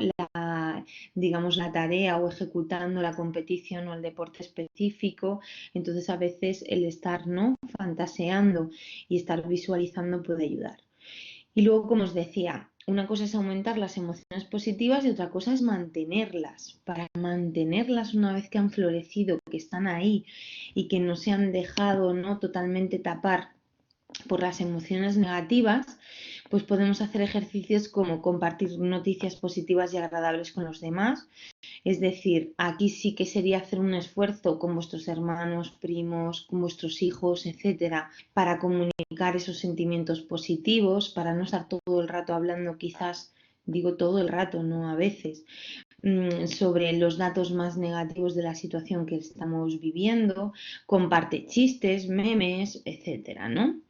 Speaker 1: digamos, la tarea o ejecutando la competición o el deporte específico. Entonces, a veces el estar, ¿no? fantaseando y estar visualizando puede ayudar. Y luego, como os decía, una cosa es aumentar las emociones positivas y otra cosa es mantenerlas. Para mantenerlas una vez que han florecido, que están ahí y que no se han dejado, ¿no? totalmente tapar por las emociones negativas, pues podemos hacer ejercicios como compartir noticias positivas y agradables con los demás. Es decir, aquí sí que sería hacer un esfuerzo con vuestros hermanos, primos, con vuestros hijos, etcétera, para comunicar esos sentimientos positivos, para no estar todo el rato hablando, quizás, digo todo el rato, no a veces, sobre los datos más negativos de la situación que estamos viviendo, comparte chistes, memes, etcétera, ¿no?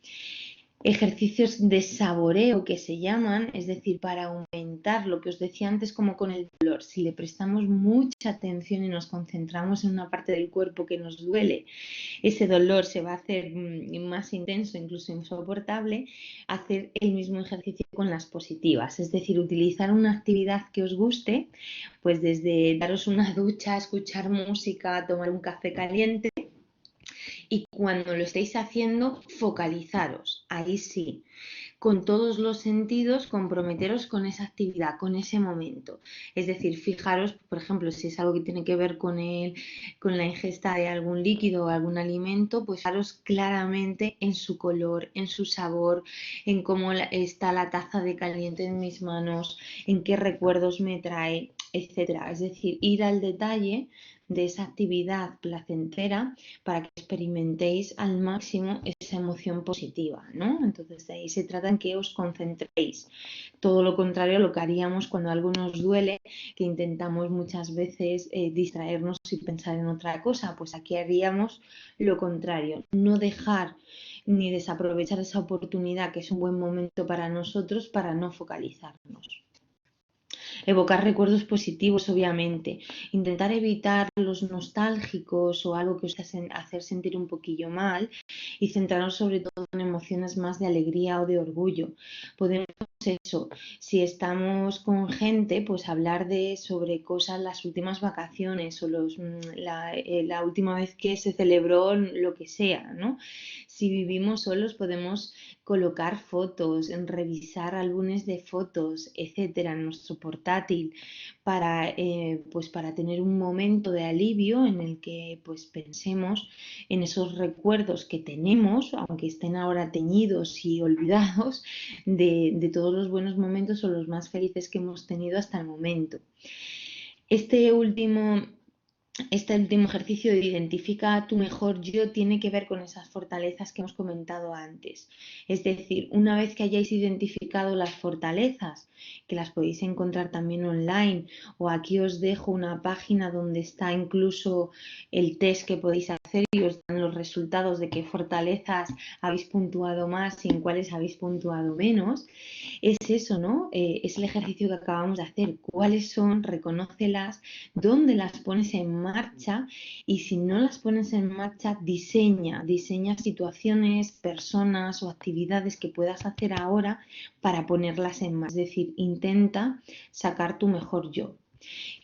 Speaker 1: Ejercicios de saboreo que se llaman, es decir, para aumentar lo que os decía antes, como con el dolor. Si le prestamos mucha atención y nos concentramos en una parte del cuerpo que nos duele, ese dolor se va a hacer más intenso, incluso insoportable. Hacer el mismo ejercicio con las positivas, es decir, utilizar una actividad que os guste, pues desde daros una ducha, escuchar música, tomar un café caliente. Y cuando lo estéis haciendo, focalizaros, ahí sí, con todos los sentidos, comprometeros con esa actividad, con ese momento. Es decir, fijaros, por ejemplo, si es algo que tiene que ver con la ingesta de algún líquido o algún alimento, pues fijaros claramente en su color, en su sabor, en cómo está la taza de caliente en mis manos, en qué recuerdos me trae, etcétera. Es decir, ir al detalle de esa actividad placentera para que experimentéis al máximo esa emoción positiva, ¿no? Entonces de ahí se trata en que os concentréis. Todo lo contrario a lo que haríamos cuando algo nos duele, que intentamos muchas veces distraernos y pensar en otra cosa. Pues aquí haríamos lo contrario, no dejar ni desaprovechar esa oportunidad, que es un buen momento para nosotros, para no focalizarnos. Evocar recuerdos positivos, obviamente. Intentar evitar los nostálgicos o algo que os hacer sentir un poquillo mal y centrarnos sobre todo en emociones más de alegría o de orgullo. Podemos eso, si estamos con gente, pues hablar sobre cosas, las últimas vacaciones o la última vez que se celebró lo que sea, ¿no? Si vivimos solos podemos colocar fotos, revisar álbumes de fotos, etcétera, en nuestro portátil pues para tener un momento de alivio en el que pues pensemos en esos recuerdos que tenemos, aunque estén ahora teñidos y olvidados, de todos los buenos momentos o los más felices que hemos tenido hasta el momento. Este último este último ejercicio de identifica a tu mejor yo tiene que ver con esas fortalezas que hemos comentado antes. Es decir, una vez que hayáis identificado las fortalezas, que las podéis encontrar también online, o aquí os dejo una página donde está incluso el test que podéis hacer y os dan los resultados de qué fortalezas habéis puntuado más y en cuáles habéis puntuado menos. Es eso, ¿no? Es el ejercicio que acabamos de hacer. ¿Cuáles son? Reconócelas, dónde las pones en marcha, y si no las pones en marcha, diseña situaciones, personas o actividades que puedas hacer ahora para ponerlas en marcha. Es decir, intenta sacar tu mejor yo.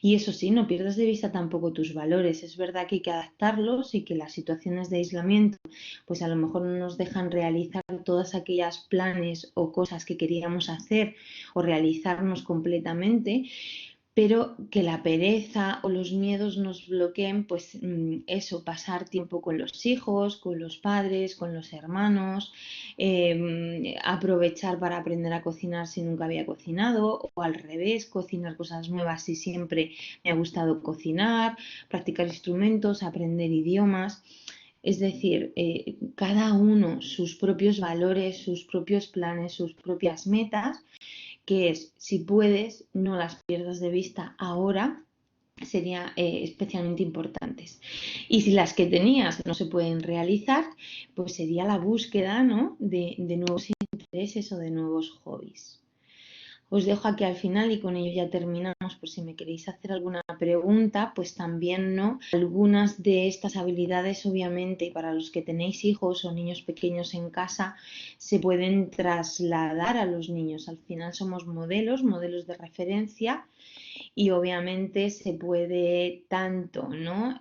Speaker 1: Y eso sí, no pierdas de vista tampoco tus valores. Es verdad que hay que adaptarlos y que las situaciones de aislamiento pues a lo mejor no nos dejan realizar todas aquellas planes o cosas que queríamos hacer o realizarnos completamente, pero que la pereza o los miedos nos bloqueen, pues eso, pasar tiempo con los hijos, con los padres, con los hermanos, aprovechar para aprender a cocinar si nunca había cocinado, o al revés, cocinar cosas nuevas si siempre me ha gustado cocinar, practicar instrumentos, aprender idiomas. Es decir, cada uno sus propios valores, sus propios planes, sus propias metas, que es, si puedes, no las pierdas de vista ahora, serían especialmente importantes. Y si las que tenías no se pueden realizar, pues sería la búsqueda, ¿no?, de nuevos intereses o de nuevos hobbies. Os dejo aquí al final y con ello ya terminamos. Por si me queréis hacer alguna pregunta, pues también, ¿no? Algunas de estas habilidades, obviamente, para los que tenéis hijos o niños pequeños en casa, se pueden trasladar a los niños. Al final somos modelos de referencia, y obviamente se puede tanto, ¿no?,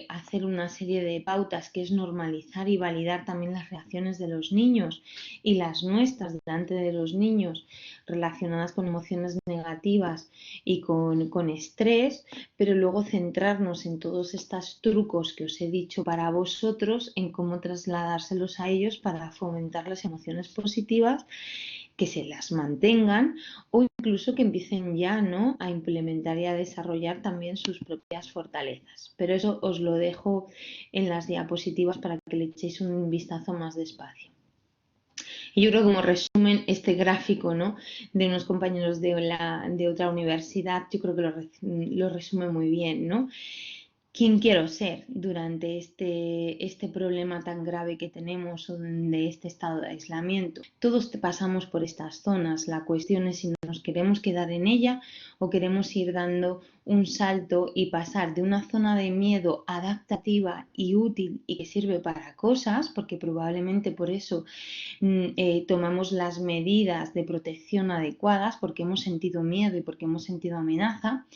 Speaker 1: hacer una serie de pautas, que es normalizar y validar también las reacciones de los niños y las nuestras delante de los niños relacionadas con emociones negativas y con estrés, pero luego centrarnos en todos estos trucos que os he dicho para vosotros, en cómo trasladárselos a ellos para fomentar las emociones positivas, que se las mantengan, o incluso que empiecen ya, ¿no?, a implementar y a desarrollar también sus propias fortalezas. Pero eso os lo dejo en las diapositivas para que le echéis un vistazo más despacio. Y yo creo que como resumen, este gráfico, ¿no?, de unos compañeros de otra universidad, yo creo que lo resume muy bien, ¿no? ¿Quién quiero ser durante este problema tan grave que tenemos, de este estado de aislamiento? Todos pasamos por estas zonas. La cuestión es si nos queremos quedar en ella o queremos ir dando un salto y pasar de una zona de miedo adaptativa y útil y que sirve para cosas, porque probablemente por eso tomamos las medidas de protección adecuadas, porque hemos sentido miedo y porque hemos sentido amenaza,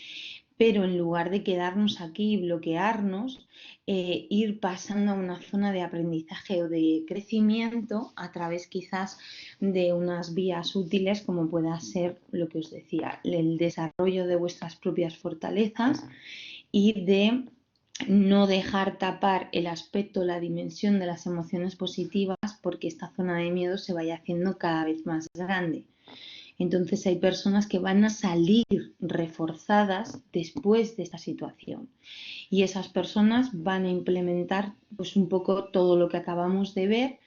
Speaker 1: pero en lugar de quedarnos aquí y bloquearnos, ir pasando a una zona de aprendizaje o de crecimiento a través quizás de unas vías útiles, como pueda ser lo que os decía, el desarrollo de vuestras propias fortalezas y de no dejar tapar el aspecto, la dimensión de las emociones positivas, porque esta zona de miedo se vaya haciendo cada vez más grande. Entonces hay personas que van a salir reforzadas después de esta situación, y esas personas van a implementar pues un poco todo lo que acabamos de ver,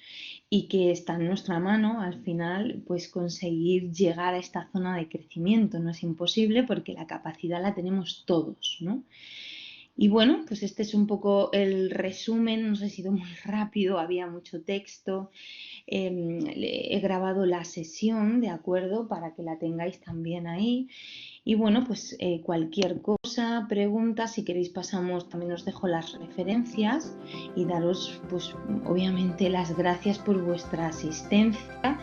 Speaker 1: y que está en nuestra mano al final pues conseguir llegar a esta zona de crecimiento. No es imposible porque la capacidad la tenemos todos, ¿no? Y bueno, pues este es un poco el resumen. No sé si ha sido muy rápido, había mucho texto. He grabado la sesión, ¿de acuerdo?, para que la tengáis también ahí. Y bueno, pues cualquier cosa, pregunta, si queréis pasamos, también os dejo las referencias, y daros pues obviamente las gracias por vuestra asistencia.